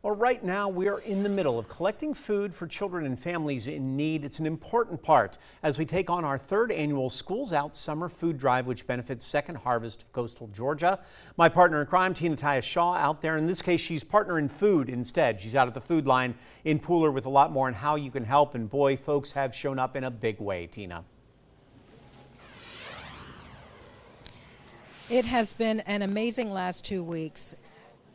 Well, right now we are in the middle of collecting food for children and families in need. It's an important part as we take on our third annual Schools Out Summer Food Drive, which benefits Second Harvest of Coastal Georgia. My partner in crime, Tina Tyus Shaw, out there. In this case, she's partner in food instead. She's out at the food line in Pooler with a lot more on how you can help. And boy, folks have shown up in a big way, Tina. It has been an amazing last 2 weeks.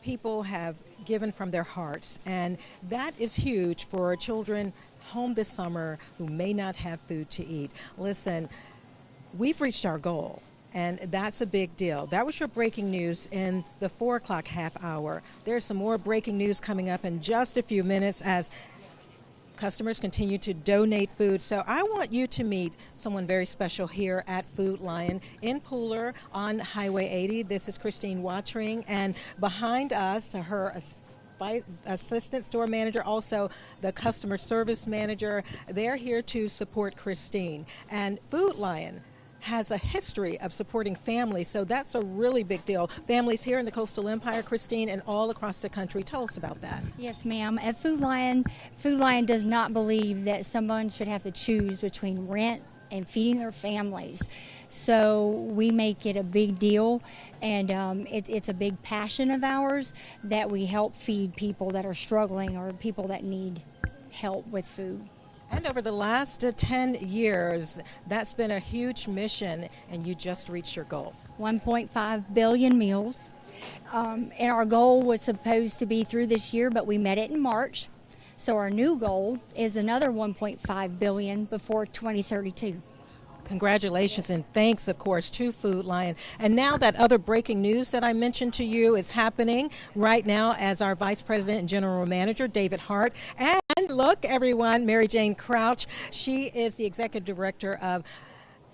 People have given from their hearts, and that is huge for children home this summer who may not have food to eat. Listen, we've reached our goal, and that's a big deal. That was your breaking news in the 4 o'clock half hour. There's some more breaking news coming up in just a few minutes as customers continue to donate food. So I want you to meet someone very special here at Food Lion in Pooler on Highway 80. This is Christine Watring, and behind us, her assistant store manager, also the customer service manager. They're here to support Christine. And Food Lion has a history of supporting families, so that's a really big deal. Families here in the Coastal Empire, Christine, and all across the country. Tell us about that. Yes, ma'am. At Food Lion does not believe that someone should have to choose between rent and feeding their families. So we make it a big deal, and it's a big passion of ours that we help feed people that are struggling or people that need help with food. And over the last 10 years, that's been a huge mission, and you just reached your goal. 1.5 billion meals. And our goal was supposed to be through this year, but we met it in March. So our new goal is another 1.5 billion before 2032. Congratulations and thanks, of course, to Food Lion. And now that other breaking news that I mentioned to you is happening right now as our Vice President and General Manager, David Hart. And look, everyone, Mary Jane Crouch. She is the Executive Director of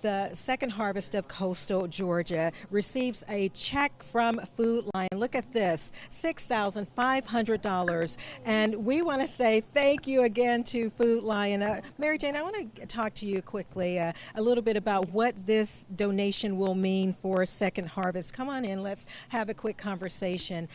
the Second Harvest of Coastal Georgia, receives a check from Food Lion. Look at this, $6,500. And we want to say thank you again to Food Lion. Mary Jane, I want to talk to you quickly a little bit about what this donation will mean for Second Harvest. Come on in, let's have a quick conversation.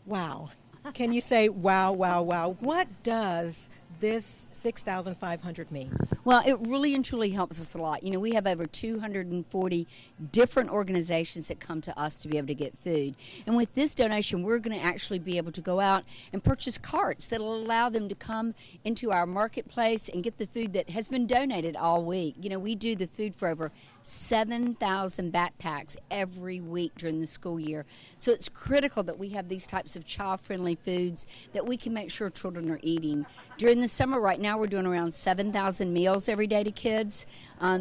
Wow. Can you say wow, wow, wow? What does this $6,500 mean? Well, it really and truly helps us a lot. You know, we have over 240 different organizations that come to us to be able to get food. And with this donation, we're going to actually be able to go out and purchase carts that will allow them to come into our marketplace and get the food that has been donated all week. You know, we do the food for over 7,000 backpacks every week during the school year. So it's critical that we have these types of child-friendly foods that we can make sure children are eating. During the summer right now, we're doing around 7,000 meals every day to kids.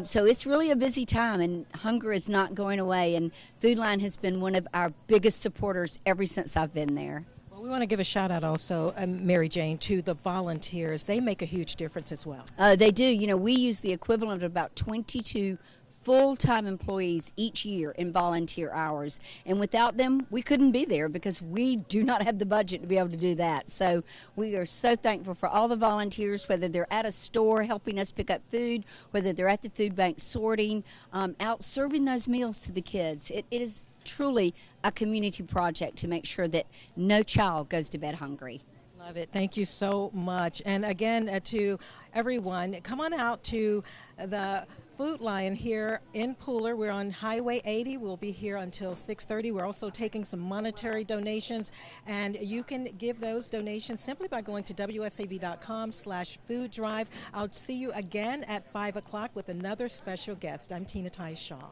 So it's really a busy time, and hunger is not going away. And Food Lion has been one of our biggest supporters ever since I've been there. We want to give a shout out also, Mary Jane, to the volunteers. They make a huge difference as well. They do. You know, we use the equivalent of about 22 full-time employees each year in volunteer hours, and without them we couldn't be there because we do not have the budget to be able to do that. So we are so thankful for all the volunteers, whether they're at a store helping us pick up food, whether they're at the food bank sorting, out serving those meals to the kids. It is truly a community project to make sure that no child goes to bed hungry. Love it. Thank you so much. And again, to everyone, come on out to the Food Lion here in Pooler. We're on Highway 80. We'll be here until 6:30. We're also taking some monetary donations, and you can give those donations simply by going to wsav.com/food drive. I'll see you again at 5 o'clock with another special guest. I'm Tina Tyus Shaw.